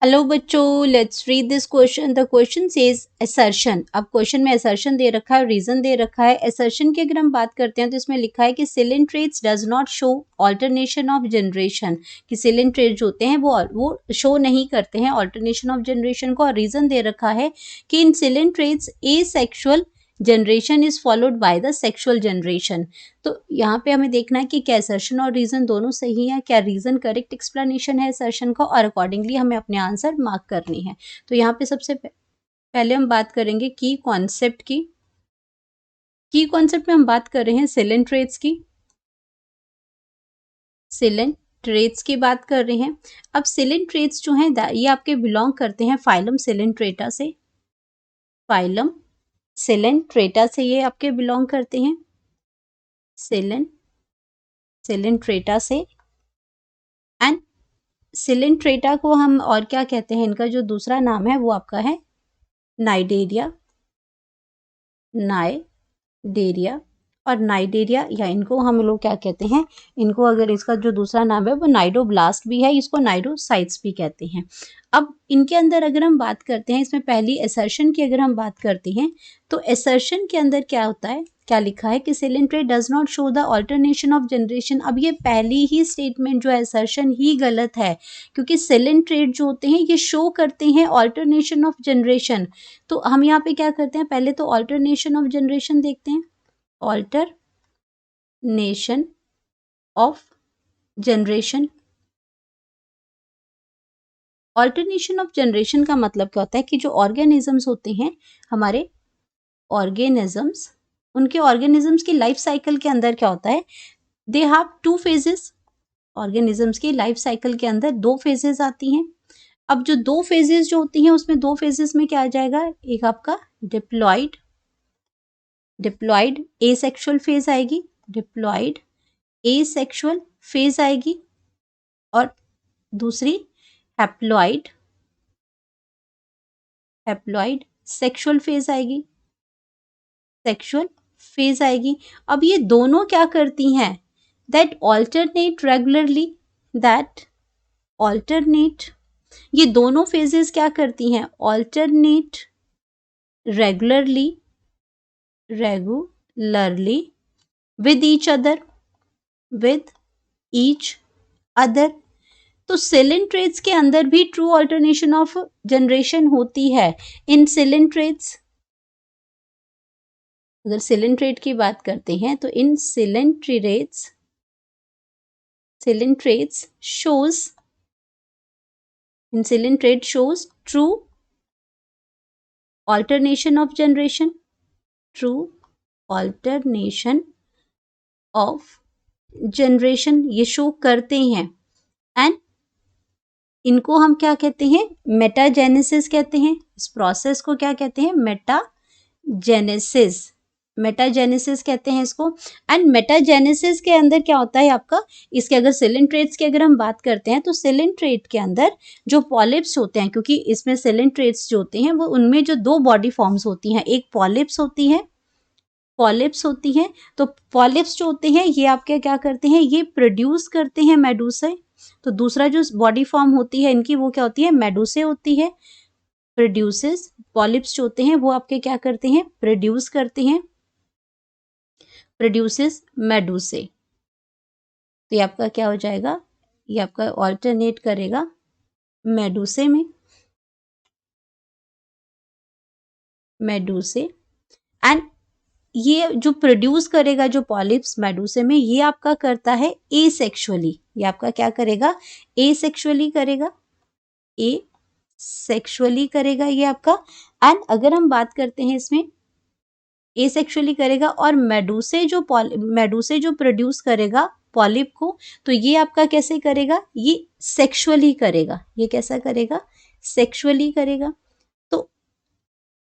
Hello बच्चों, let's read this question. The question says assertion. अब question में assertion दे रखा है, रीजन दे रखा है। असर्शन की अगर हम बात करते हैं तो इसमें लिखा है कि coelenterates does not show alternation of generation, कि सिलिंट्रेट जो होते हैं वो शो नहीं करते हैं ऑल्टरनेशन ऑफ जनरेशन को। और रीजन दे रखा है कि in coelenterates asexual generation is followed by the sexual generation. तो यहाँ पे हमें देखना है कि क्या असर्शन और रीजन दोनों सही है, क्या रीजन करेक्ट एक्सप्लेनेशन है असर्शन का, और अकॉर्डिंगली हमें अपने आंसर मार्क करनी है। तो यहाँ पे सबसे पहले हम बात करेंगे की कॉन्सेप्ट की। की कॉन्सेप्ट में हम बात कर रहे हैं सिलिंट्रेट्स की, सिलिंट्रेट्स की बात कर रहे हैं। अब सिलिंट्रेट्स जो हैं ये आपके बिलोंग करते हैं फाइलम सिलिंट्रेटा से, फाइलम सिलिंट्रेटा से ये आपके बिलोंग करते हैं, सिलिंट्रेटा से। एंड सिलिंट्रेटा को हम और क्या कहते हैं, इनका जो दूसरा नाम है वो आपका है नाइडेरिया, नाइडेरिया। और नाइडेरिया या इनको हम लोग क्या कहते हैं, इनको अगर इसका जो दूसरा नाम है वो नाइडोब्लास्ट भी है, इसको नाइडोसाइट्स भी कहते हैं। अब इनके अंदर अगर हम बात करते हैं, इसमें पहली असर्शन की अगर हम बात करते हैं तो असर्शन के अंदर क्या होता है, क्या लिखा है कि coelenterate does not show the alternation of generation. अब ये पहली ही स्टेटमेंट जो है असर्शन ही गलत है, क्योंकि सिलिंट्रेट जो होते हैं ये शो करते हैं ऑल्टरनेशन ऑफ जनरेशन। तो हम यहाँ पे क्या करते हैं, पहले तो ऑल्टरनेशन ऑफ जनरेशन देखते हैं। Alternation of generation, alternation of generation का मतलब क्या होता है कि जो ऑर्गेनिजम्स होते हैं हमारे, ऑर्गेनिजम्स, उनके ऑर्गेनिजम्स की लाइफ साइकिल के अंदर क्या होता है, they have two phases. Organisms की लाइफ साइकिल के अंदर दो फेजेस आती हैं। अब जो दो फेजेस जो होती हैं उसमें दो फेजेस में क्या आ जाएगा, एक आपका डिप्लॉइड, डिप्लॉइड एसेक्सुअल फेज आएगी, डिप्लॉइड एसेक्सुअल फेज आएगी, और दूसरी हैप्लॉइड, हैप्लॉइड सेक्सुअल फेज आएगी, सेक्सुअल फेज आएगी। अब ये दोनों क्या करती हैं, that alternate regularly, that alternate, ये दोनों फेजेस क्या करती हैं, alternate regularly, regularly with each other, with each other. तो सिलिंट्रेट्स के अंदर भी ट्रू ऑल्टरनेशन ऑफ जनरेशन होती है। इन सिलिंट्रेट्स, अगर सिलिंट्रेट की बात करते हैं तो इन सिलिंट्रेट्स, सिलिंट्रेट्स शोज, इन coelenterate shows true alternation of generation, true alternation of generation ये शो करते हैं। एंड इनको हम क्या कहते हैं, मेटाजेनेसिस कहते हैं। इस प्रोसेस को क्या कहते हैं, मेटाजेनेसिस, मेटाजेनेसिस कहते हैं इसको। एंड मेटाजेनेसिस के अंदर क्या होता है आपका, इसके अगर सिलिंट्रेट्स की अगर हम बात करते हैं तो सिलिंट्रेट के अंदर जो पॉलिप्स होते हैं, क्योंकि इसमें सिलिंट्रेट्स जो होते हैं वो उनमें जो दो बॉडी फॉर्म्स होती हैं, एक पॉलिप्स होती है, पॉलिप्स होती हैं। तो पॉलिप्स जो होते हैं ये आपके क्या करते हैं, ये प्रोड्यूस करते हैं मेडुसे। तो दूसरा जो बॉडी फॉर्म होती है इनकी वो क्या होती है, मेडुसे होती है, प्रोड्यूसेस। पॉलिप्स जो होते हैं वो आपके क्या करते हैं, प्रोड्यूस करते हैं, प्रोड्यूसेस मेडुसे। तो ये आपका क्या हो जाएगा, ये आपका ऑल्टरनेट करेगा मेडुसे में, मेडुसे। एंड ये जो प्रोड्यूस करेगा जो पॉलिप्स मेडुसे में, ये आपका करता है एसेक्सुअली। ये आपका क्या करेगा, एसेक्सुअली करेगा, एसेक्सुअली करेगा ये आपका। एंड अगर हम बात करते हैं इसमें एसेक्सुअली करेगा, और मेडुसे जो प्रोड्यूस करेगा पॉलिप को, तो ये आपका कैसे करेगा, ये सेक्सुअली करेगा। ये कैसा करेगा, सेक्सुअली करेगा। तो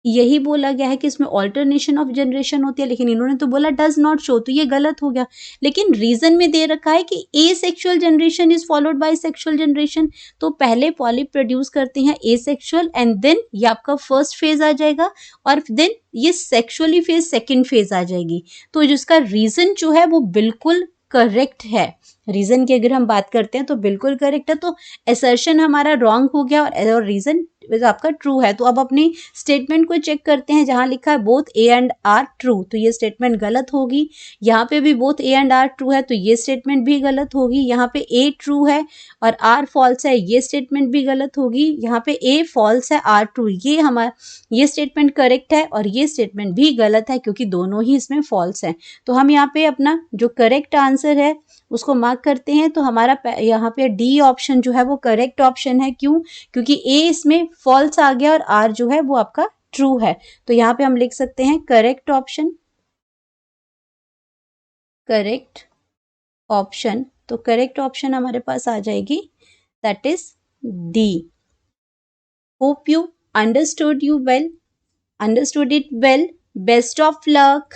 यही बोला गया है कि इसमें ऑल्टरनेशन ऑफ जनरेशन होती है, लेकिन इन्होंने तो बोला डज नॉट शो, तो ये गलत हो गया। लेकिन रीजन में दे रखा है कि asexual generation is followed by sexual generation. तो पहले पॉलिप प्रोड्यूस करते हैं एसेक्सुअल, एंड देन ये आपका फर्स्ट फेज आ जाएगा, और देन ये सेक्सुअली फेज सेकेंड फेज आ जाएगी। तो जिसका रीजन जो है वो बिल्कुल करेक्ट है। रीजन की अगर हम बात करते हैं तो बिल्कुल करेक्ट है, तो असर्शन हमारा रॉन्ग हो गया और रीजन आपका ट्रू है। तो अब अपनी स्टेटमेंट को चेक करते हैं, जहां लिखा है both A and R true, तो ये स्टेटमेंट गलत होगी। यहाँ पे भी both A and R true है, तो ये स्टेटमेंट भी गलत होगी। यहाँ पे ए ट्रू है और आर फॉल्स है, ये स्टेटमेंट भी गलत होगी। यहाँ पे ए फॉल्स है, आर ट्रू, ये स्टेटमेंट करेक्ट है और ये स्टेटमेंट भी गलत है, क्योंकि दोनों ही इसमें फॉल्स है। तो हम यहाँ पे अपना जो करेक्ट आंसर है उसको मार्क करते हैं। तो हमारा यहाँ पे डी ऑप्शन जो है वो करेक्ट ऑप्शन है। क्यों? क्योंकि ए इसमें फॉल्स आ गया और आर जो है वो आपका ट्रू है। तो यहाँ पे हम लिख सकते हैं करेक्ट ऑप्शन, करेक्ट ऑप्शन। तो करेक्ट ऑप्शन हमारे पास आ जाएगी, that is D. Hope you understood it well. Best of luck.